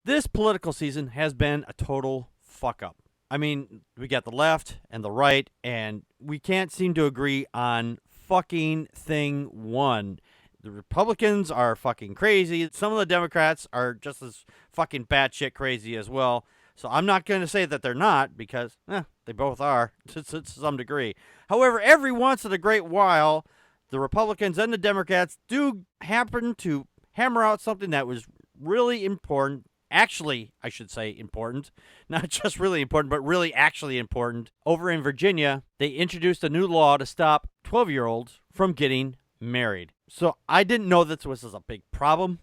This political season has been a total fuck up. I mean, we got the left and the right, and we can't seem to agree on fucking thing one. The Republicans are fucking crazy. Some of the Democrats are just as fucking batshit crazy as well. So I'm not going to say that they're not, because they both are to some degree. However, every once in a great while, the Republicans and the Democrats do happen to hammer out something that was really important. Actually, I should say important, not just really important, but really actually important. Over in Virginia, they introduced a new law to stop 12-year-olds from getting married. So I didn't know this was a big problem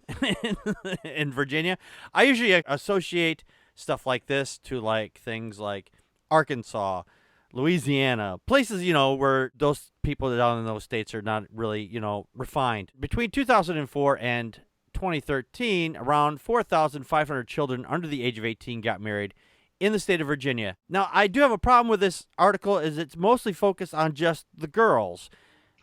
in Virginia. I usually associate stuff like this to like things like Arkansas, Louisiana, places, where those people down in those states are not really, refined. Between 2004 and 2013, around 4,500 children under the age of 18 got married in the state of Virginia. Now, I do have a problem with this article is it's mostly focused on just the girls.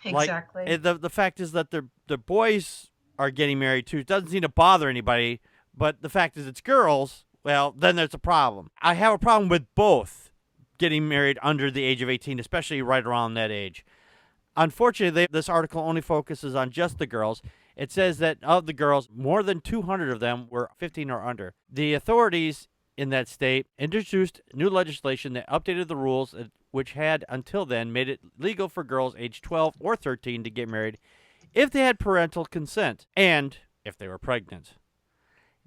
Exactly. Like, the fact is that the boys are getting married too. It doesn't seem to bother anybody, but the fact is it's girls, well, then there's a problem. I have a problem with both getting married under the age of 18, especially right around that age. Unfortunately, this article only focuses on just the girls. It says that of the girls, more than 200 of them were 15 or under. The authorities in that state introduced new legislation that updated the rules, which had until then made it legal for girls aged 12 or 13 to get married if they had parental consent and if they were pregnant.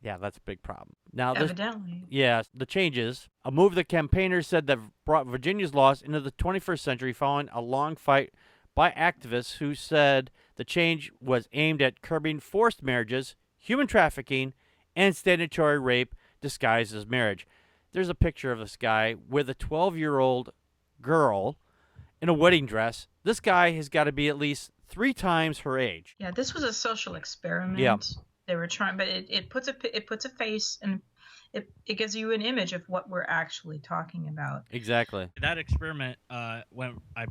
Yeah, that's a big problem. Now, Evidently. the changes, a move the campaigners said that brought Virginia's laws into the 21st century following a long fight by activists who said the change was aimed at curbing forced marriages, human trafficking, and statutory rape disguised as marriage. There's a picture of this guy with a 12-year-old girl in a wedding dress. This guy has got to be at least 3 times her age. Yeah, this was a social experiment. Yeah. They were trying, but it puts a face, and it gives you an image of what we're actually talking about. Exactly. That experiment I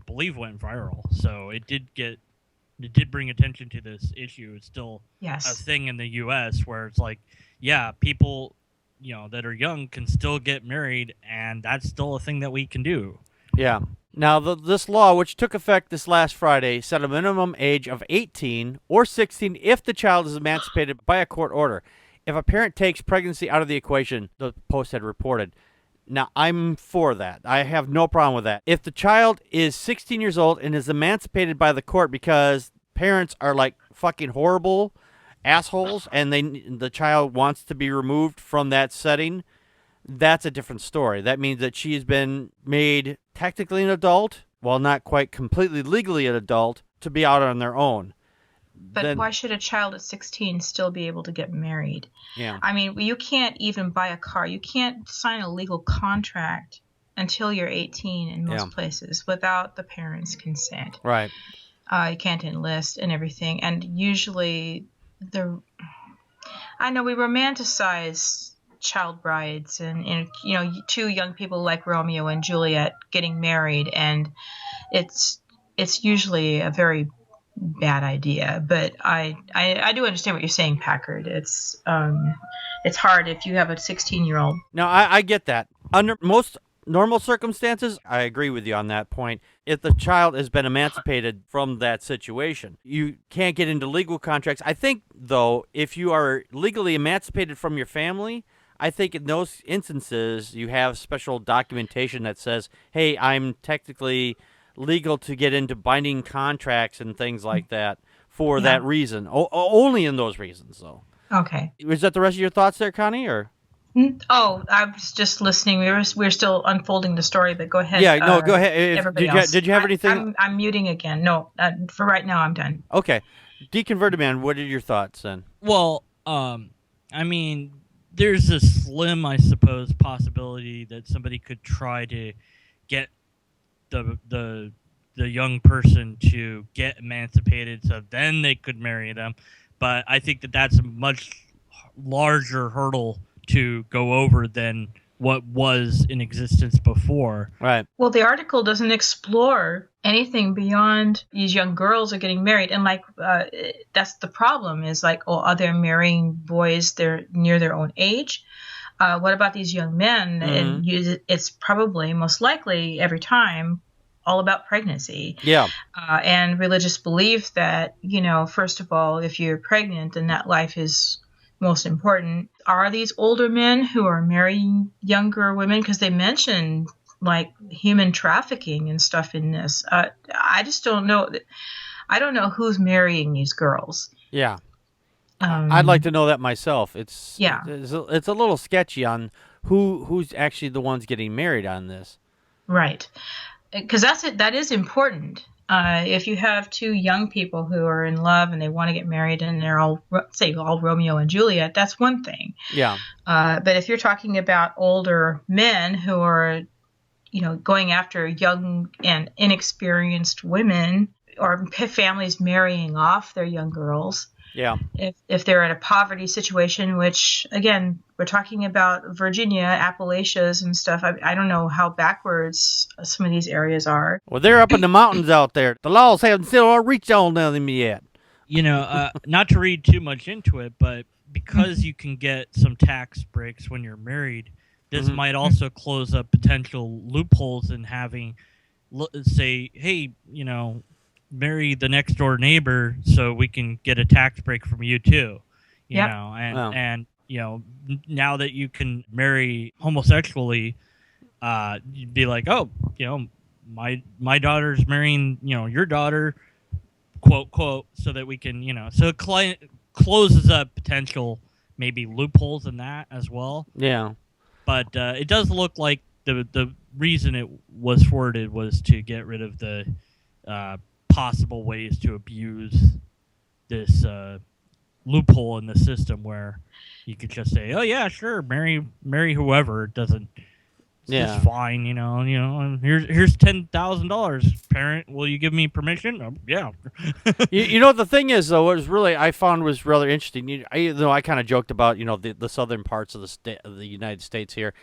believe went viral, so it did bring attention to this issue. It's still a thing in the U.S. where it's like, yeah, people, that are young can still get married, and that's still a thing that we can do. Yeah. Now, this law, which took effect this last Friday, set a minimum age of 18 or 16 if the child is emancipated by a court order. If a parent takes pregnancy out of the equation, the Post had reported. Now, I'm for that. I have no problem with that. If the child is 16 years old and is emancipated by the court because parents are like fucking horrible assholes and the child wants to be removed from that setting, that's a different story. That means that she's been made technically an adult, while not quite completely legally an adult, to be out on their own. But why should a child at 16 still be able to get married? Yeah. I mean, you can't even buy a car. You can't sign a legal contract until you're 18 in most places without the parents' consent. Right. You can't enlist and everything. And usually I know we romanticize child brides and 2 young people like Romeo and Juliet getting married, and it's usually a very bad idea. But I do understand what you're saying, Packard. It's hard if you have a 16-year-old. No, I get that. Under most normal circumstances, I agree with you on that point. If the child has been emancipated from that situation, you can't get into legal contracts. I think, though, if you are legally emancipated from your family, I think in those instances you have special documentation that says, hey, I'm technically legal to get into binding contracts and things like that for that reason. Only in those reasons, though. Okay. Was that the rest of your thoughts there, Connie, or? Oh, I was just listening. We're still unfolding the story, but go ahead. Yeah, no, go ahead. Else. Did you have anything? I'm muting again. No, for right now, I'm done. Okay. Deconverted Man, what are your thoughts then? Well, I mean, there's a slim, I suppose, possibility that somebody could try to get the young person to get emancipated, so then they could marry them. But I think that that's a much larger hurdle to go over than what was in existence before. Right. Well, the article doesn't explore anything beyond these young girls are getting married. And that's the problem is like, oh, are they marrying boys they're near their own age? What about these young men? And it's probably most likely every time all about pregnancy. Yeah. And religious belief that, first of all, if you're pregnant, then that life is most important. Are these older men who are marrying younger women? Because they mention like human trafficking and stuff in this. I just don't know. I don't know who's marrying these girls. Yeah. I'd like to know that myself. It's a little sketchy on who's actually the ones getting married on this. Right. Because that is important. If you have two young people who are in love and they want to get married and they're all Romeo and Juliet, that's one thing. Yeah. But if you're talking about older men who are, going after young and inexperienced women, or families marrying off their young girls. Yeah. If they're in a poverty situation, which again, we're talking about Virginia, Appalachias and stuff. I don't know how backwards some of these areas are. Well, they're up in the mountains out there. The laws haven't still reached on them yet. Not to read too much into it, but because you can get some tax breaks when you're married, this might also close up potential loopholes in having, say, hey, marry the next door neighbor so we can get a tax break from you too. And now that you can marry homosexually, you'd be like, oh, my daughter's marrying, your daughter, quote, quote, so that we can, so it closes up potential maybe loopholes in that as well. Yeah. But it does look like the reason it was forwarded was to get rid of the possible ways to abuse this loophole in the system where you could just say, oh yeah, sure, marry whoever. It doesn't. It's fine, here's $10,000, parent. Will you give me permission? Yeah. The thing is, though, I found was rather interesting. I kind of joked about, the southern parts of the United States here.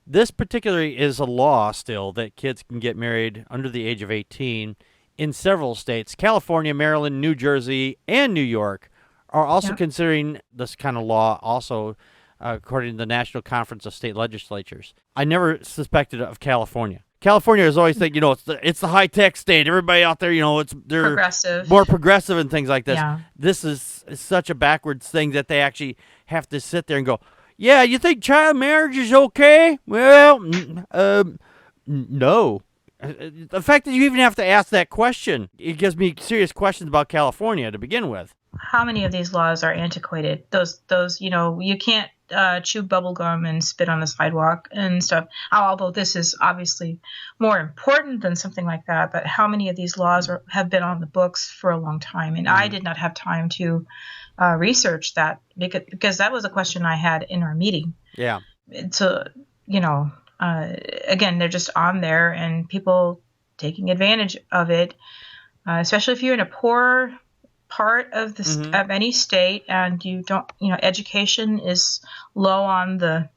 This particularly is a law still that kids can get married under the age of 18 in several states. California, Maryland, New Jersey, and New York are also considering this kind of law also, according to the National Conference of State Legislatures. I never suspected of California. California is always thinking, it's the high-tech state. Everybody out there, they're progressive. More progressive and things like this. Yeah. This is such a backwards thing that they actually have to sit there and go, yeah, you think child marriage is okay? Well, no. The fact that you even have to ask that question, it gives me serious questions about California to begin with. How many of these laws are antiquated? Those you can't chew bubble gum and spit on the sidewalk and stuff. Although this is obviously more important than something like that, but how many of these laws have been on the books for a long time? And I did not have time to research that because that was a question I had in our meeting. Yeah. So, again, they're just on there and people taking advantage of it, especially if you're in a poor part of of any state and you don't, education is low on the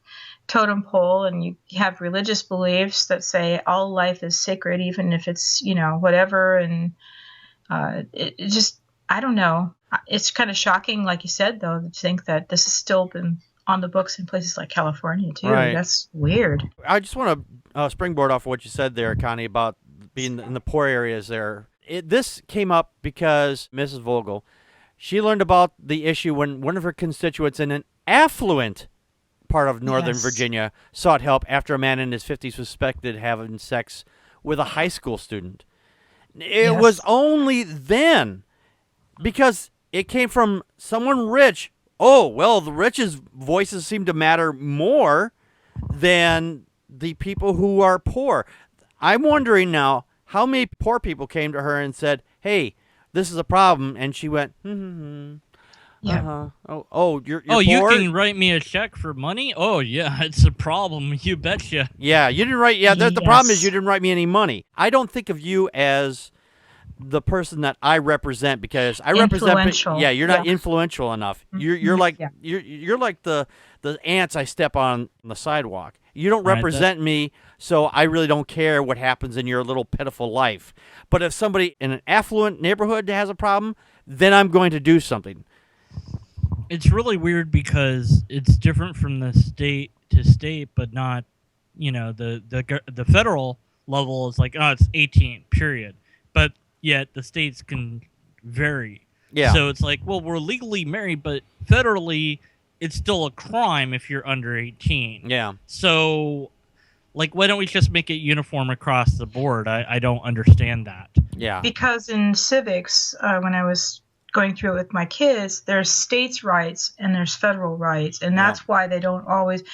totem pole and you have religious beliefs that say all life is sacred, even if it's, whatever. And it just, I don't know. It's kind of shocking, like you said, though, to think that this has still been on the books in places like California, too. Right. That's weird. I just want to springboard off of what you said there, Connie, about being in the poor areas there. This came up because Mrs. Vogel, she learned about the issue when one of her constituents in an affluent part of Northern Virginia sought help after a man in his 50s was suspected having sex with a high school student. It was only then, because it came from someone rich. Oh, well, the rich's voices seem to matter more than the people who are poor. I'm wondering now, how many poor people came to her and said, hey, this is a problem, and she went, Yeah. You're poor? You can write me a check for money? Oh, yeah, it's a problem. You betcha. Yeah, you didn't write. Yeah, the problem is you didn't write me any money. I don't think of you as the person that I represent because I represent. Yeah, you're not influential enough. You're like you're like the ants I step on the sidewalk. You don't represent me, so I really don't care what happens in your little pitiful life. But if somebody in an affluent neighborhood has a problem, then I'm going to do something. It's really weird because it's different from the state to state, but not, the federal level is like, oh, it's 18, period. But yet the states can vary. Yeah. So it's like, well, we're legally married, but federally it's still a crime if you're under 18. Yeah. So, like, why don't we just make it uniform across the board? I don't understand that. Yeah. Because in civics, when I was going through it with my kids, there's states' rights and there's federal rights, and that's why they don't always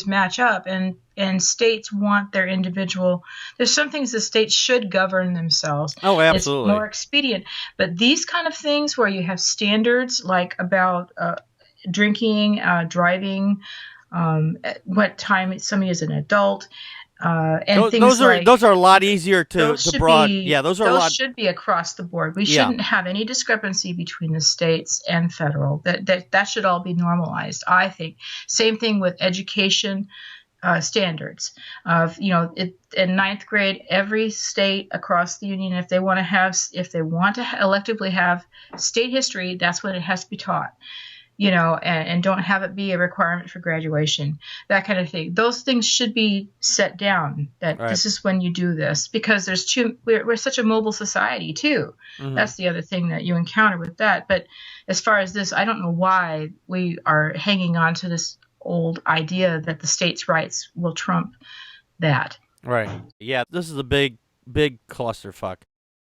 match up. And states want their individual. There's some things the states should govern themselves. Oh, absolutely. It's more expedient. But these kind of things where you have standards like about drinking, driving, what time somebody is an adult. And things those are a lot easier to broad. Those should be across the board. We shouldn't have any discrepancy between the states and federal. That should all be normalized, I think. Same thing with education standards. In ninth grade, every state across the union, if they want to electively have state history, that's when it has to be taught. And don't have it be a requirement for graduation, that kind of thing. Those things should be set down, that This is when you do this, because we're such a mobile society too. Mm-hmm. That's the other thing that you encounter with that. But as far as this, I don't know why we are hanging on to this old idea that the states' rights will trump that. Right. Yeah, this is a big clusterfuck.